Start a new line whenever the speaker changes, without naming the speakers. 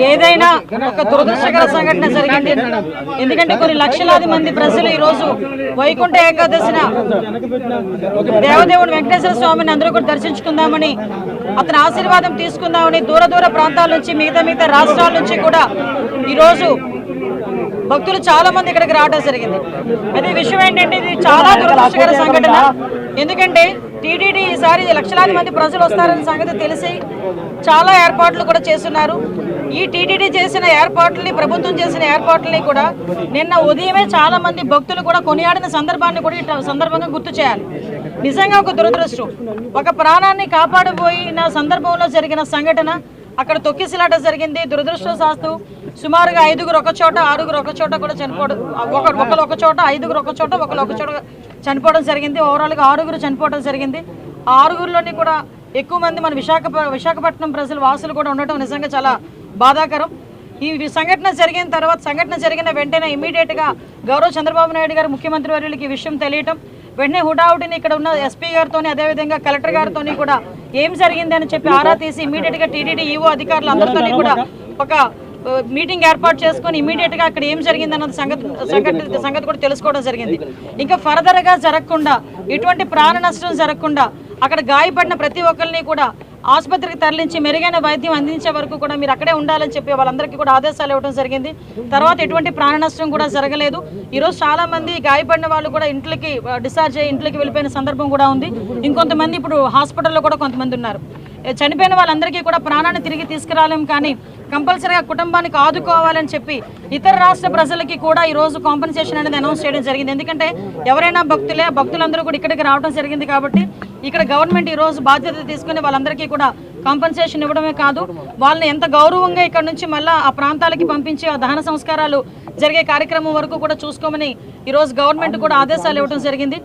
ఏదైనా ఒక దురదృష్టకర సంఘటన జరిగింది. ఎందుకంటే కొన్ని లక్షలాది మంది ప్రజలు ఈ రోజు వైకుంఠ ఏకాదశిన దేవదేవుడు వెంకటేశ్వర స్వామిని అందరూ కూడా దర్శించుకుందామని, అతని ఆశీర్వాదం తీసుకుందామని దూర ప్రాంతాల నుంచి మిగతా రాష్ట్రాల నుంచి కూడా ఈరోజు భక్తులు చాలా మంది ఇక్కడికి రావడం జరిగింది. అయితే విషయం ఏంటంటే ఇది చాలా దురదృష్టకర సంఘటన. ఎందుకంటే టీటీడీ ఈసారి లక్షలాది మంది ప్రజలు వస్తారనే సంగతి తెలిసి చాలా ఏర్పాట్లు కూడా చేస్తున్నారు. ఈ టీటీడీ చేసిన ఏర్పాట్లని, ప్రభుత్వం చేసిన ఏర్పాట్లని కూడా నిన్న ఉదయమే చాలా మంది భక్తులు కూడా కొనియాడిన సందర్భాన్ని కూడా ఈ సందర్భంగా గుర్తు చేయాలి. నిజంగా ఒక దురదృష్టం. ఒక ప్రాణాన్ని కాపాడబోయిన సందర్భంలో జరిగిన సంఘటన అక్కడ తొక్కిసలాట జరిగింది. దురదృష్టవశాత్తు సుమారుగా 5గురు ఒక చోట, 6గురు ఒక చోట కూడా చనిపోవడం, ఒకరు ఒక చోట, 5గురు ఒక చోట, ఒకరు ఒక చోట చనిపోవడం జరిగింది. ఓవరాల్గా 6గురు చనిపోవడం జరిగింది. ఆ 6గురిలోని కూడా ఎక్కువ మంది మన విశాఖపట్నం ప్రజలు వాసులు కూడా ఉండటం నిజంగా చాలా బాధాకరం. ఈ సంఘటన జరిగిన వెంటనే ఇమీడియట్గా గౌరవ చంద్రబాబు నాయుడు గారు ముఖ్యమంత్రి వర్యులకి ఈ విషయం తెలియటం, వెంటనే హుటాహుటిని ఇక్కడ ఉన్న ఎస్పీ గారితో అదేవిధంగా కలెక్టర్ గారితో కూడా ఏం జరిగింది అని చెప్పి ఆరా తీసి ఇమీడియట్గా టీటీడీ ఈవో అధికారులు అందరితో కూడా ఒక మీటింగ్ ఏర్పాటు చేసుకొని ఇమీడియట్గా అక్కడ ఏం జరిగింది అన్నది సంగతి కూడా తెలుసుకోవడం జరిగింది. ఇంకా ఫర్దర్గా జరగకుండా, ఎటువంటి ప్రాణ నష్టం జరగకుండా అక్కడ గాయపడిన ప్రతి ఒక్కరిని కూడా ఆసుపత్రికి తరలించి మెరుగైన వైద్యం అందించే వరకు కూడా మీరు అక్కడే ఉండాలని చెప్పి వాళ్ళందరికీ కూడా ఆదేశాలు ఇవ్వడం జరిగింది. తర్వాత ఎటువంటి ప్రాణ నష్టం కూడా జరగలేదు. ఈరోజు చాలా మంది గాయపడిన వాళ్ళు కూడా ఇంట్లోకి డిశ్చార్జ్ అయ్యి ఇంట్లోకి వెళ్ళిపోయిన సందర్భం కూడా ఉంది. ఇంకొంతమంది ఇప్పుడు హాస్పిటల్లో కూడా కొంతమంది ఉన్నారు. చనిపోయిన వాళ్ళందరికీ కూడా ప్రాణాన్ని తిరిగి తీసుకురాలేం, కానీ కంపల్సరీగా కుటుంబానికి ఆదుకోవాలని చెప్పి ఇతర రాష్ట్ర ప్రజలకి కూడా ఈరోజు కాంపెన్సేషన్ అనేది అనౌన్స్ చేయడం జరిగింది. ఎందుకంటే ఎవరైనా భక్తులందరూ కూడా ఇక్కడికి రావడం జరిగింది కాబట్టి ఇక్కడ గవర్నమెంట్ ఈరోజు బాధ్యత తీసుకుని వాళ్ళందరికీ కూడా కాంపెన్సేషన్ ఇవ్వడమే కాదు, వాళ్ళని ఎంత గౌరవంగా ఇక్కడ నుంచి మళ్ళీ ఆ ప్రాంతాలకి పంపించి ఆ దహన సంస్కారాలు జరిగే కార్యక్రమం వరకు కూడా చూసుకోమని ఈరోజు గవర్నమెంట్ కూడా ఆదేశాలు ఇవ్వడం జరిగింది.